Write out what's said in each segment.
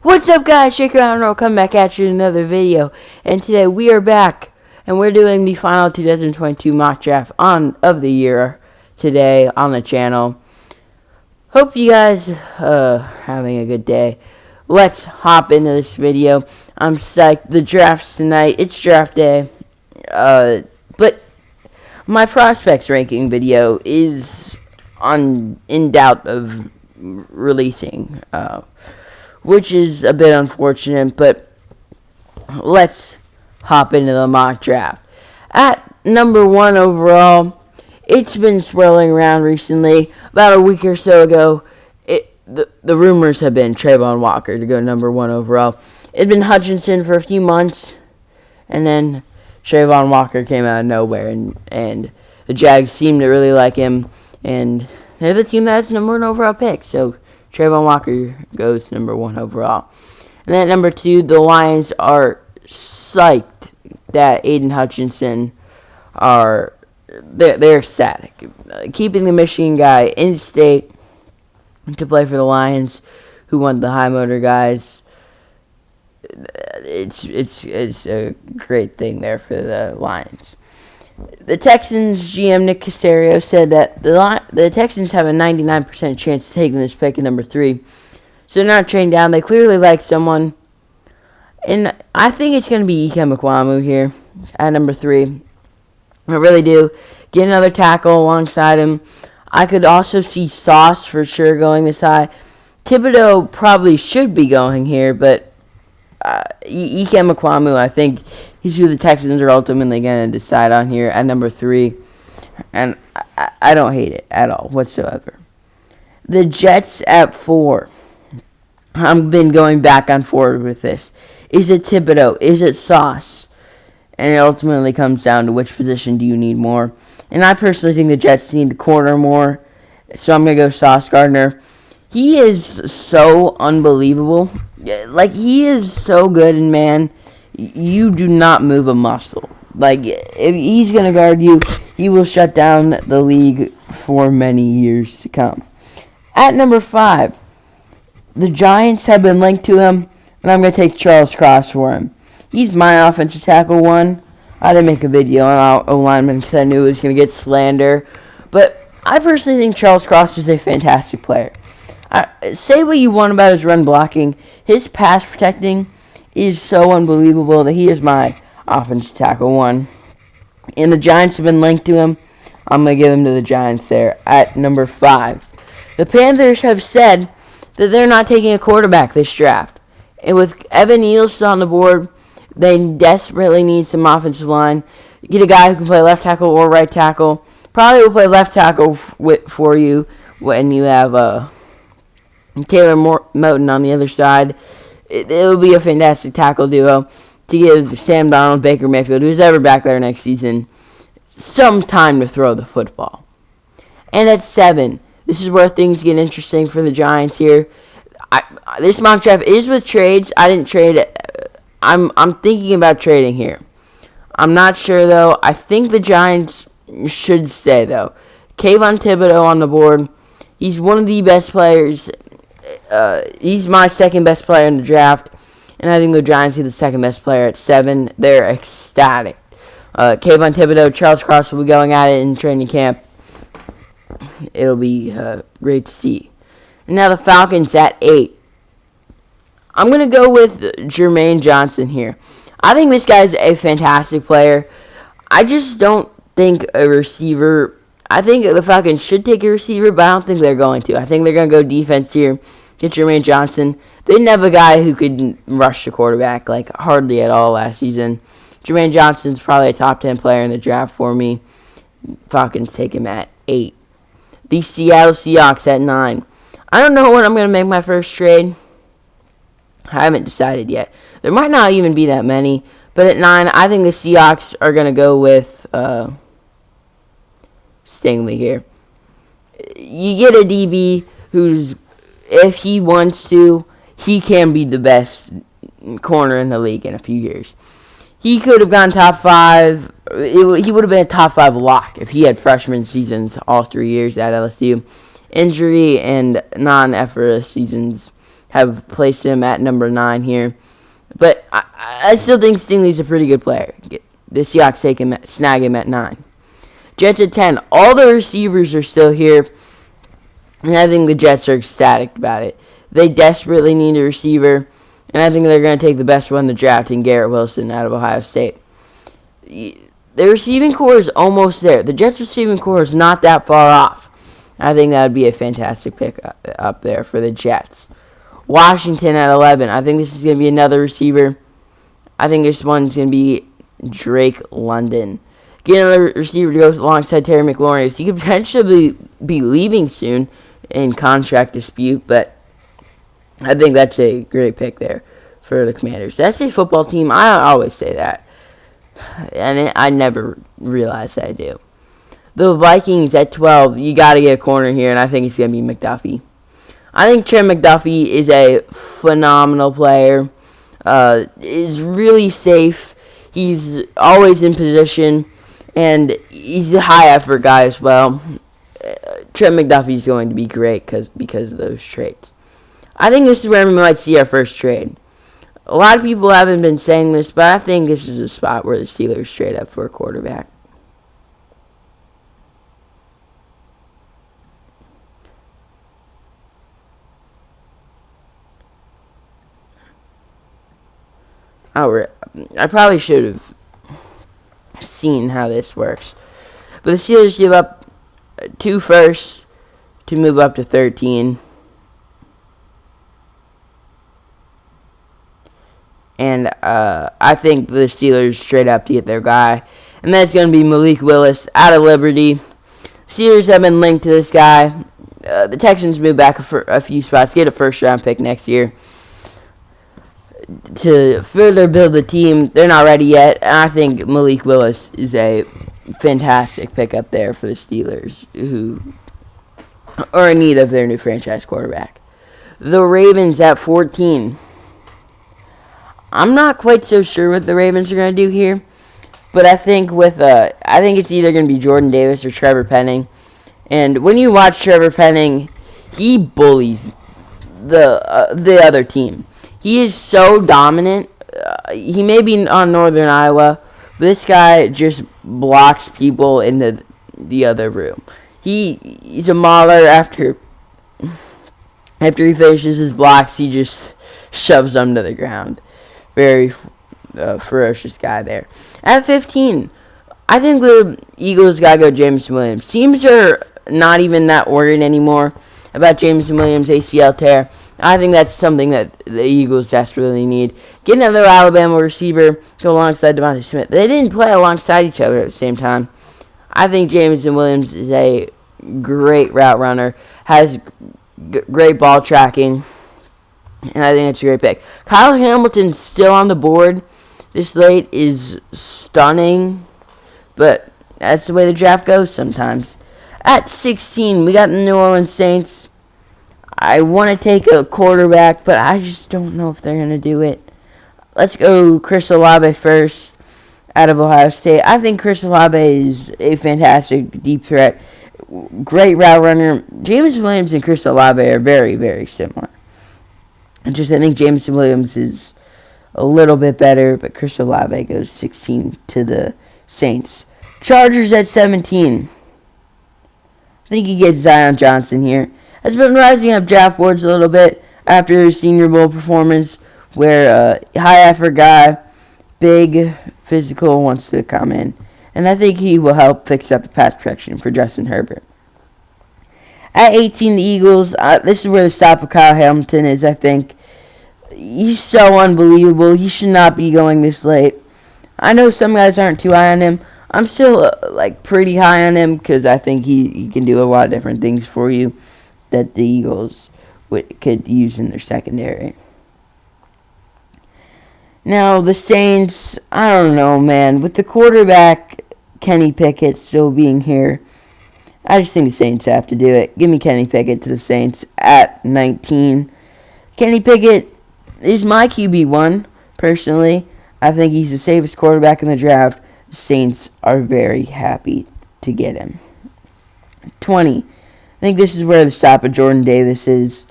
What's up, guys? Shaker Honor, come back at you with another video. And today we are back, and we're doing the final 2022 mock draft of the year today on the channel. Hope you guys having a good day. Let's hop into this video. I'm psyched. The draft's tonight. It's draft day. But my prospects ranking video is in doubt of releasing. Which is a bit unfortunate, but let's hop into the mock draft. At number 1 overall, it's been swirling around recently. About a week or so ago, the rumors have been Travon Walker to go number 1 overall. It's been Hutchinson for a few months, and then Travon Walker came out of nowhere, and the Jags seem to really like him, and they're the team that has the number 1 overall pick, so Travon Walker goes number 1 overall. And then at number 2, the Lions are psyched that Aiden Hutchinson they're ecstatic. Keeping the Michigan guy in state to play for the Lions, who won the high motor guys. It's a great thing there for the Lions. The Texans GM Nick Caserio said that the Texans have a 99% chance of taking this pick at number 3. So they're not trading down. They clearly like someone. And I think it's going to be Ikem Ekwonu here at number 3. I really do. Get another tackle alongside him. I could also see Sauce for sure going this high. Thibodeaux probably should be going here, but Ikem Ekwonu, I think he's who the Texans are ultimately going to decide on here at number 3. And I don't hate it at all whatsoever. The Jets at 4. I've been going back and forward with this. Is it Thibodeaux? Is it Sauce? And it ultimately comes down to which position do you need more. And I personally think the Jets need the corner more. So I'm going to go Sauce Gardner. He is so unbelievable. Like, he is so good, and man, you do not move a muscle. Like, if he's going to guard you, he will shut down the league for many years to come. At number 5, the Giants have been linked to him, and I'm going to take Charles Cross for him. He's my offensive tackle 1. I didn't make a video on O-lineman because I knew it was going to get slander. But I personally think Charles Cross is a fantastic player. Say what you want about his run blocking. His pass protecting is so unbelievable that he is my offensive tackle 1. And the Giants have been linked to him. I'm going to give him to the Giants there at number 5. The Panthers have said that they're not taking a quarterback this draft. And with Evan Neal still on the board, they desperately need some offensive line. Get a guy who can play left tackle or right tackle. Probably will play left tackle for you when you have Taylor Moton on the other side. It will be a fantastic tackle duo to give Sam Donald, Baker Mayfield, who's ever back there next season, some time to throw the football. And at 7, this is where things get interesting for the Giants here. This mock draft is with trades. I didn't trade it. I'm thinking about trading here. I'm not sure, though. I think the Giants should stay, though. Kayvon Thibodeaux on the board. He's one of the best players. He's my second best player in the draft. And I think the Giants are the second best player at 7. They're ecstatic. Kayvon Thibodeaux, Charles Cross will be going at it in training camp. It'll be great to see. And now the Falcons at 8. I'm going to go with Jermaine Johnson here. I think this guy's a fantastic player. I just don't think a receiver. I think the Falcons should take a receiver, but I don't think they're going to. I think they're going to go defense here. Get Jermaine Johnson. They didn't have a guy who could rush the quarterback, like, hardly at all last season. Jermaine Johnson's probably a top 10 player in the draft for me. Falcons take him at 8. The Seattle Seahawks at 9. I don't know when I'm going to make my first trade. I haven't decided yet. There might not even be that many. But at 9, I think the Seahawks are going to go with Stingley here. You get a DB who's, if he wants to, he can be the best corner in the league in a few years. He could have gone top 5. He would have been a top 5 lock if he had freshman seasons all 3 years at LSU. Injury and non-effortless seasons have placed him at number 9 here. But I still think Stingley's a pretty good player. The Seahawks snag him at 9. Jets at 10. All the receivers are still here, and I think the Jets are ecstatic about it. They desperately need a receiver, and I think they're going to take the best one in the draft in Garrett Wilson out of Ohio State. The receiving core is almost there. The Jets' receiving core is not that far off. I think that would be a fantastic pick up there for the Jets. Washington at 11. I think this is going to be another receiver. I think this one's going to be Drake London. Getting another receiver to go alongside Terry McLaurin. He could potentially be leaving soon in contract dispute, but I think that's a great pick there for the Commanders. That's a football team. I always say that, and I never realize that I do. The Vikings at 12. You got to get a corner here, and I think it's going to be McDuffie. I think Trent McDuffie is a phenomenal player. Is really safe. He's always in position, and he's a high-effort guy as well. Trent McDuffie is going to be great because of those traits. I think this is where we might see our first trade. A lot of people haven't been saying this, but I think this is a spot where the Steelers trade up for a quarterback. I probably should have seen how this works. But the Steelers give up 2 firsts to move up to 13. And I think the Steelers trade up to get their guy. And that's going to be Malik Willis out of Liberty. Steelers have been linked to this guy. The Texans move back a few spots, get a first-round pick next year to further build the team. They're not ready yet. And I think Malik Willis is a fantastic pickup there for the Steelers, who are in need of their new franchise quarterback. The Ravens at 14. I'm not quite so sure what the Ravens are going to do here, but I think it's either going to be Jordan Davis or Trevor Penning. And when you watch Trevor Penning, he bullies the other team. He is so dominant. He may be on Northern Iowa. This guy just blocks people into the other room. He's a mauler. After he finishes his blocks, he just shoves them to the ground. Very ferocious guy there. At 15, I think the Eagles got to go Jameson Williams. Teams are not even that worried anymore about Jameson Williams' ACL tear. I think that's something that the Eagles desperately need. Get another Alabama receiver go alongside Devontae Smith. They didn't play alongside each other at the same time. I think Jameson Williams is a great route runner, has great ball tracking, and I think it's a great pick. Kyle Hamilton's still on the board this late is stunning, but that's the way the draft goes sometimes. At 16, we got the New Orleans Saints. I want to take a quarterback, but I just don't know if they're going to do it. Let's go Chris Olave first out of Ohio State. I think Chris Olave is a fantastic deep threat. Great route runner. Jameson Williams and Chris Olave are very, very similar. I think Jameson Williams is a little bit better, but Chris Olave goes 16 to the Saints. Chargers at 17. I think you get Zion Johnson here. Has been rising up draft boards a little bit after his Senior Bowl performance, where a high-effort guy, big, physical, wants to come in. And I think he will help fix up the pass protection for Justin Herbert. At 18, the Eagles, this is where the stop of Kyle Hamilton is, I think. He's so unbelievable. He should not be going this late. I know some guys aren't too high on him. I'm still, pretty high on him because I think he can do a lot of different things for you that the Eagles could use in their secondary. Now, the Saints, I don't know, man. With the quarterback, Kenny Pickett, still being here, I just think the Saints have to do it. Give me Kenny Pickett to the Saints at 19. Kenny Pickett is my QB1, personally. I think he's the safest quarterback in the draft. The Saints are very happy to get him. 20. I think this is where the stop of Jordan Davis is.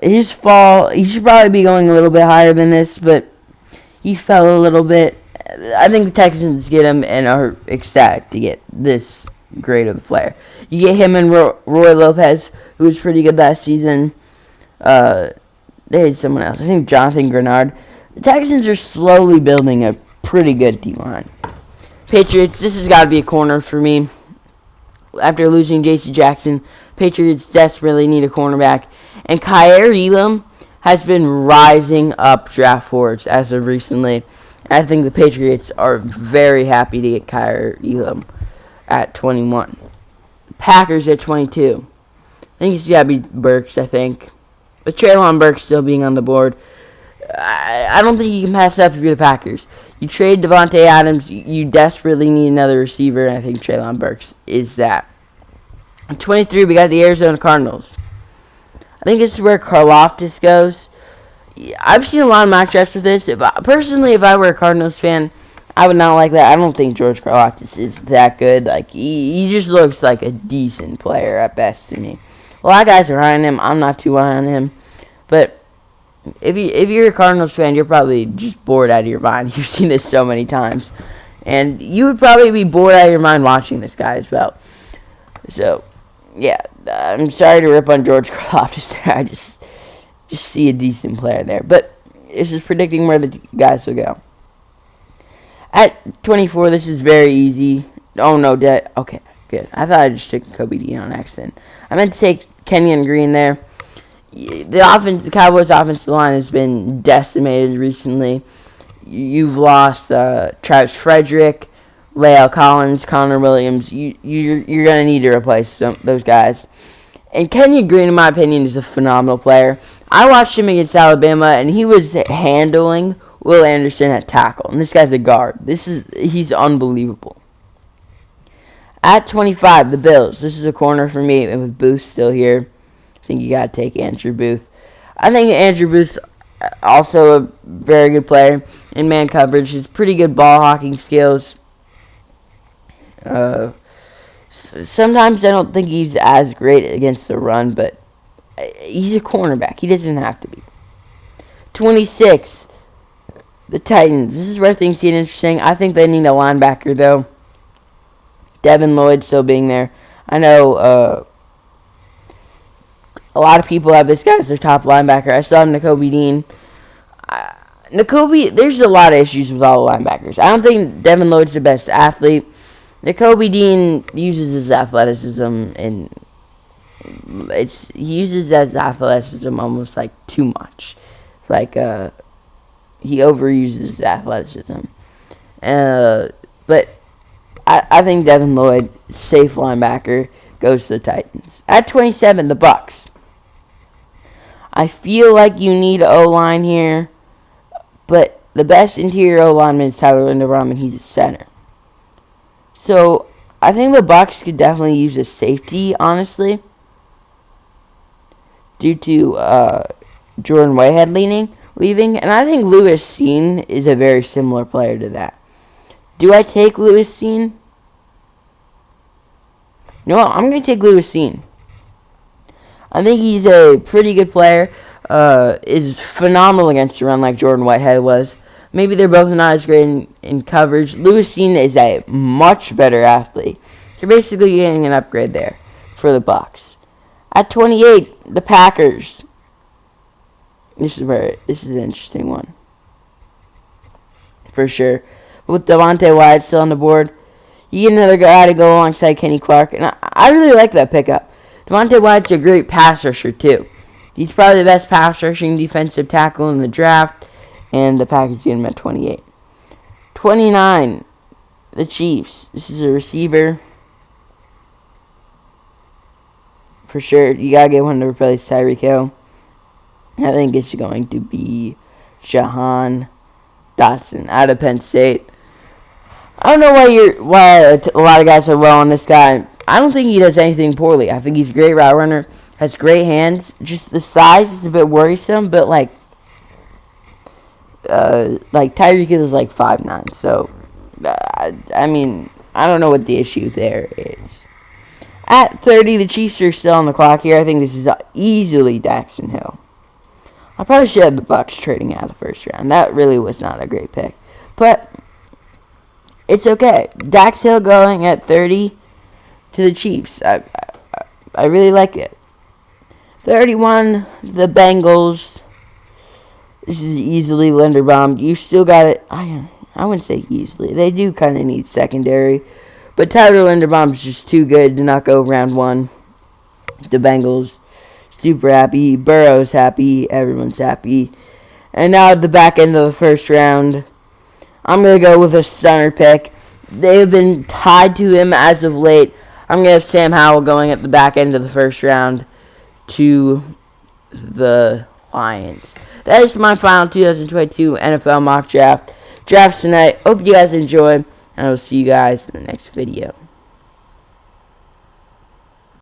His fall, he should probably be going a little bit higher than this, but he fell a little bit. I think the Texans get him and are ecstatic to get this great of a player. You get him and Roy Lopez, who was pretty good last season. They had someone else. I think Jonathan Grenard. The Texans are slowly building a pretty good D-line. Patriots, this has got to be a corner for me. After losing J.C. Jackson, Patriots desperately need a cornerback. And Kaiir Elam has been rising up draft boards as of recently. I think the Patriots are very happy to get Kaiir Elam at 21. Packers at 22. I think it's got to be Burks, I think. With Treylon Burks still being on the board, I don't think you can pass up if you're the Packers. You trade Devontae Adams, you desperately need another receiver, and I think Treylon Burks is that. At 23, we got the Arizona Cardinals. I think this is where Karlaftis goes. I've seen a lot of mock drafts with this. If I were a Cardinals fan, I would not like that. I don't think George Karlaftis is that good. Like he just looks like a decent player at best to me. A lot of guys are high on him. I'm not too high on him. But if you're a Cardinals fan, you're probably just bored out of your mind. You've seen this so many times. And you would probably be bored out of your mind watching this guy as well. So, yeah, I'm sorry to rip on George Karlaftis there. I just see a decent player there. But this is predicting where the guys will go. At 24, this is very easy. Oh, no, okay, good. I thought I just took Kobe Dean on accident. I meant to take Kenyon Green there. The Cowboys' offensive line has been decimated recently. You've lost Travis Frederick, La'el Collins, Connor Williams. You're going to need to replace those guys. And Kenyon Green, in my opinion, is a phenomenal player. I watched him against Alabama, and he was handling Will Anderson at tackle. And this guy's a guard. He's unbelievable. At 25, the Bills. This is a corner for me, and with Booth still here, I think you got to take Andrew Booth. I think Andrew Booth's also a very good player in man coverage. He's pretty good ball hawking skills. Sometimes I don't think he's as great against the run, but he's a cornerback. He doesn't have to be. 26, the Titans. This is where things get interesting. I think they need a linebacker, though. Devin Lloyd still being there. I know a lot of people have this guy as their top linebacker. I saw Nakobe Dean. There's a lot of issues with all the linebackers. I don't think Devin Lloyd's the best athlete. Nakobe Dean uses his athleticism, and he uses that athleticism almost like too much. Like he overuses his athleticism. But I think Devin Lloyd, safe linebacker, goes to the Titans. At 27, the Bucks. I feel like you need O-line here, but the best interior O-lineman is Tyler Linderbaum, and he's a center. So I think the Bucks could definitely use a safety, honestly, due to Jordan Whitehead leaving, and I think Lewis Cine is a very similar player to that. Do I take Lewis Cine? No, I'm going to take Lewis Cine. I think he's a pretty good player. Is phenomenal against the run like Jordan Whitehead was. Maybe they're both not as great in coverage. Lewis Cine is a much better athlete. You're basically getting an upgrade there for the Bucks. At 28, the Packers. This is an interesting one. For sure. With Devontae Wyatt still on the board, you get another guy to go alongside Kenny Clark. And I really like that pickup. Devontae Wyatt's a great pass rusher, too. He's probably the best pass rushing defensive tackle in the draft. And the Packers get him at 28. 29, the Chiefs. This is a receiver. For sure, you got to get one to replace Tyreek Hill. I think it's going to be Jahan Dotson out of Penn State. I don't know why a lot of guys are well on this guy. I don't think he does anything poorly. I think he's a great route runner, has great hands. Just the size is a bit worrisome, but like Tyreek Hill is like 5'9", so I mean, I don't know what the issue there is. At 30, the Chiefs are still on the clock here. I think this is easily Daxton Hill. I probably should have the Bucks trading out of the first round. That really was not a great pick. But it's okay. Dax Hill going at 30 to the Chiefs. I really like it. 31, the Bengals. This is easily Linderbaum. You still got it. I wouldn't say easily. They do kind of need secondary. But Tyler Linderbaum's just too good to not go round one. The Bengals, super happy. Burrow's happy. Everyone's happy. And now at the back end of the first round, I'm going to go with a stunner pick. They have been tied to him as of late. I'm going to have Sam Howell going at the back end of the first round to the Lions. That is my final 2022 NFL mock draft. Drafts tonight. Hope you guys enjoy, and I will see you guys in the next video.